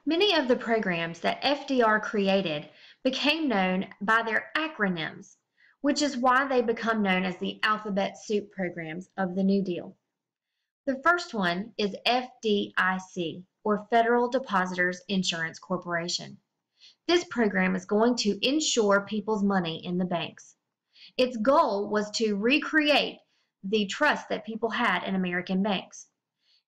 Many of the programs that FDR created became known by their acronyms, which is why they become known as the alphabet soup programs of the New Deal. The first one is FDIC, or Federal Depositors Insurance Corporation. This program is going to insure people's money in the banks. Its goal was to recreate the trust that people had in American banks.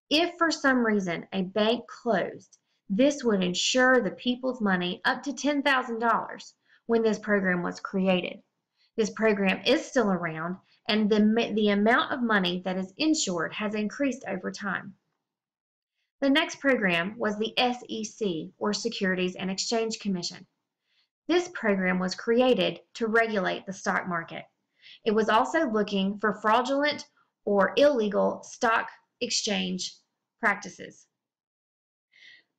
If for some reason a bank closed, this would insure the people's money up to $10,000 when this program was created. This program is still around, and the amount of money that is insured has increased over time. The next program was the SEC, or Securities and Exchange Commission. This program was created to regulate the stock market. It was also looking for fraudulent or illegal stock exchange practices.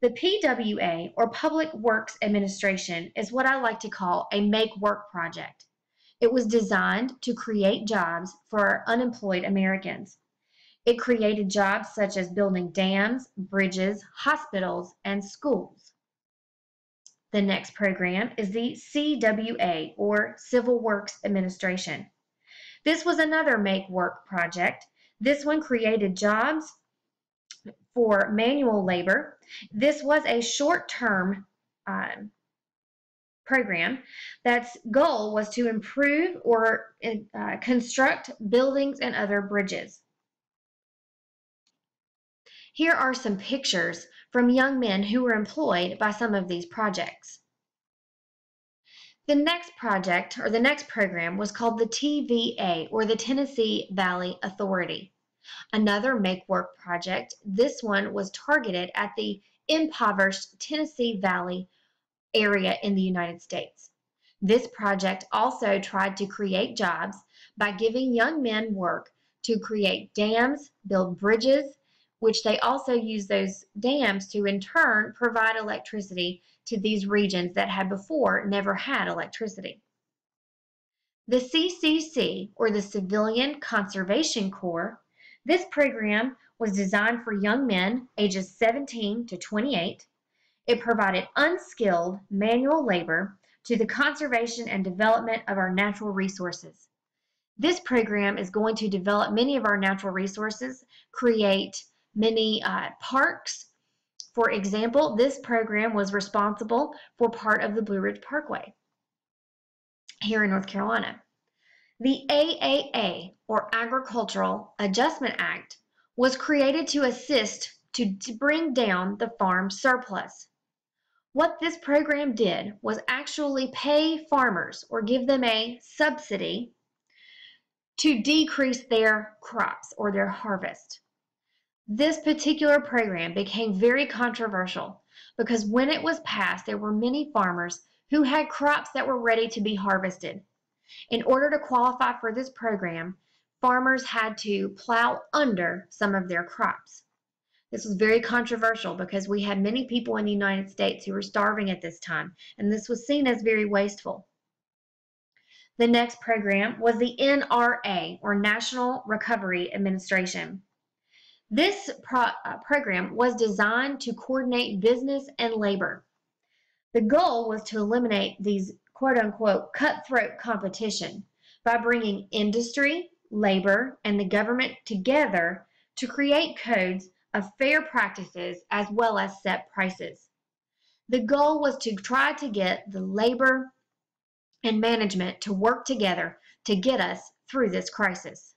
The PWA, or Public Works Administration, is what I like to call a make work project. It was designed to create jobs for unemployed Americans. It created jobs such as building dams, bridges, hospitals, and schools. The next program is the CWA, or Civil Works Administration. This was another make work project. This one created jobs for manual labor. This was a short-term program that's goal was to improve or construct buildings and other bridges. Here are some pictures from young men who were employed by some of these projects. The next project, or the next program, was called the TVA, or the Tennessee Valley Authority. Another make work project. This one was targeted at the impoverished Tennessee Valley area in the United States. This project also tried to create jobs by giving young men work to create dams, build bridges, which they also use those dams to in turn provide electricity to these regions that had before never had electricity. The CCC, or the Civilian Conservation Corps, this program was designed for young men ages 17 to 28. It provided unskilled manual labor to the conservation and development of our natural resources. This program is going to develop many of our natural resources, create many parks. For example, this program was responsible for part of the Blue Ridge Parkway here in North Carolina. The AAA, or Agricultural Adjustment Act, was created to assist to bring down the farm surplus. What this program did was actually pay farmers or give them a subsidy to decrease their crops or their harvest. This particular program became very controversial because when it was passed, there were many farmers who had crops that were ready to be harvested. In order to qualify for this program, farmers had to plow under some of their crops. This was very controversial because we had many people in the United States who were starving at this time, and this was seen as very wasteful. The next program was the NRA, or National Recovery Administration. This program was designed to coordinate business and labor. The goal was to eliminate these quote-unquote cutthroat competition by bringing industry, labor, and the government together to create codes of fair practices as well as set prices. The goal was to try to get the labor and management to work together to get us through this crisis.